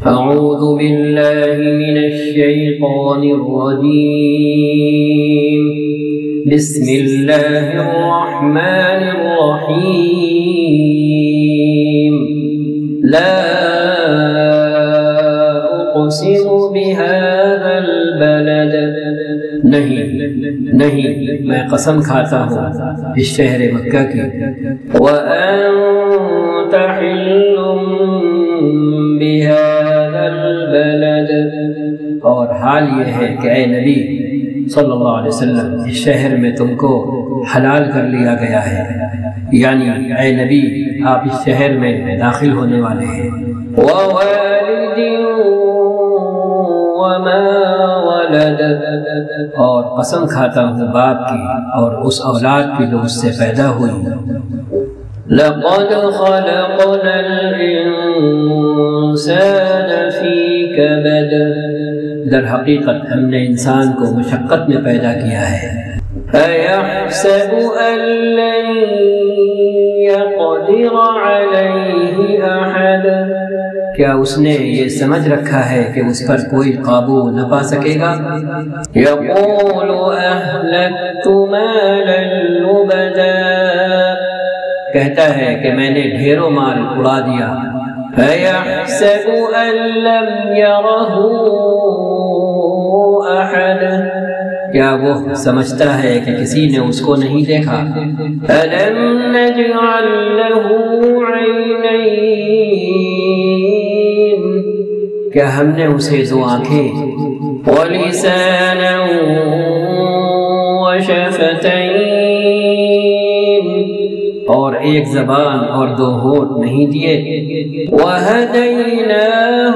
أعوذ بالله من الشيطان الرجيم. بسم الله الرحمن الرحيم. لا أقسم بهذا البلد. نہیں میں قسم کھاتا ہوں اس شہر مکہ کی. وأنت حل بهذا البلد. اور حال یہ ہے کہ اے نبی صلی اللہ علیہ وسلم اس شہر میں تم کو حلال کر لیا گیا ہے، یعنی اے نبی آپ اس شہر میں داخل ہونے والے ہیں. ووالد وما ولد. اور قسم کھاتا ہوں باپ کی اور اس اولاد کی جو اس سے پیدا ہوئی. لقد خلقنا الانسان فی کبد. در حقیقت ہم نے انسان کو مشقت میں پیدا کیا ہے. ایحسب ان لن یقدر علیہ احد. کیا اس نے یہ سمجھ رکھا ہے کہ اس پر کوئی قابو نہ پا سکے گا؟ یقول اہلکت مالا لبدا. کہتا ہے کہ میں نے ڈھیروں مال اڑا دیا. فَيَحْسَبُ أَن لَّمْ يَرَهُ أَحَدٌ. کیا وہ سمجھتا ہے کہ کسی نے اس کو نہیں دیکھا؟ أَلَمْ نَجْعَل لَّهُ عَيْنَيْنِ. کیا ہم نے اسے دو آنکھیں وَلِسَانًا وَشَفَتَيْنِ اور ایک زبان اور دو ہونٹ نہیں دیے؟ وَهَدَيْنَاهُ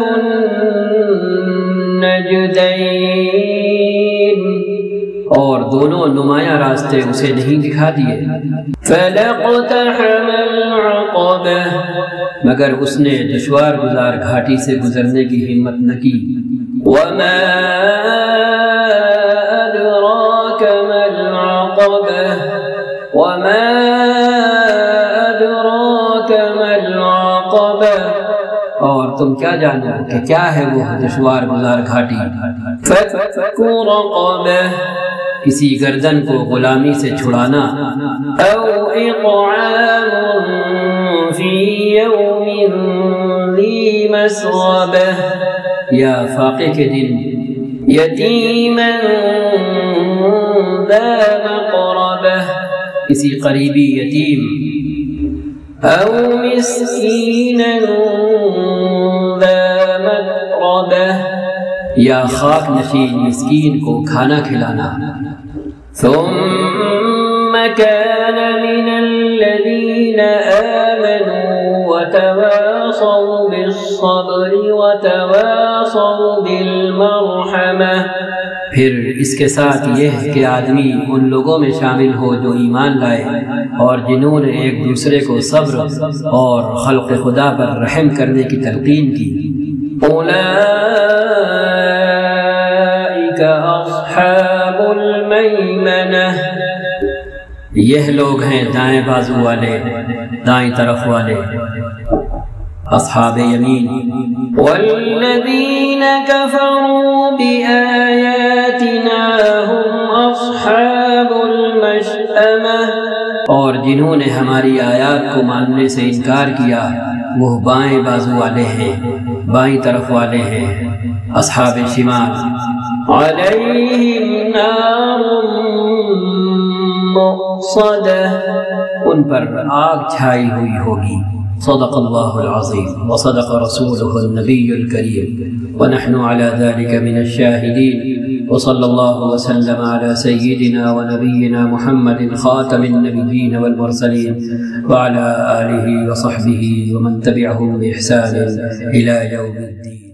النَّجْدَيْنِ اور دونوں نمایاں راستے اسے نہیں دکھا دیے. فَلَقْتَحَمَ الْعَقَبَةَ. مگر اس نے دشوار گزار گھاٹی سے گزرنے کی ہمت نہ کی. وَمَا أَدْرَاكَ مَا الْعَقَبَةُ. وَمَا أَدْرَاكَ مَا الْعَقَبَةُ. اور تم کیا جانو کہ کیا ہے وہ دشوار گزار گھاٹی؟ فَكُّ رَقَبَةٍ. کسی گردن کو غلامی سے چھڑانا. أَوْ إِطْعَامٌ فِي يَوْمٍ ذِي مَسْغَبَةٍ. یا فاقے کے دن یتیما ذا مقربہ. کسی قریبی یتیم. او مسکینا ذا متربہ. یا خاک نشین مسکین کو کھانا کھلانا. ثم كان من الذين آمنوا وتواصوا بالصبر وتواصوا بالمرحمة. پھر اس کے ساتھ یہ کہ آدمی ان لوگوں میں شامل ہو جو ایمان لائے اور جنہوں نے ایک دوسرے کو صبر اور خلق خدا پر رحم کرنے کی تلقین کی. اولئک اصحاب المیمنہ. یہ لوگ ہیں دائیں بازو والے، دائیں طرف والے، اصحاب یمین. والذین کفروا بآیاتنا هم اصحاب المشأمہ. اور جنہوں نے ہماری آیات کو ماننے سے انکار کیا وہ بائیں بازو والے ہیں، بائیں طرف والے ہیں، اصحاب شمال. علیہم نار مؤصدہ. ان پر آگ چھائی ہوئی ہوگی. صدق اللہ العظیم وصدق رسولہ النبی الکریم ونحن على ذلك من الشاہدین. وصلی اللہ وسلم على سیدنا ونبینا محمد خاتم النبیین والمرسلین وعلى آلہ وصحبہ ومن تبعهم بإحسان إلى يوم الدین.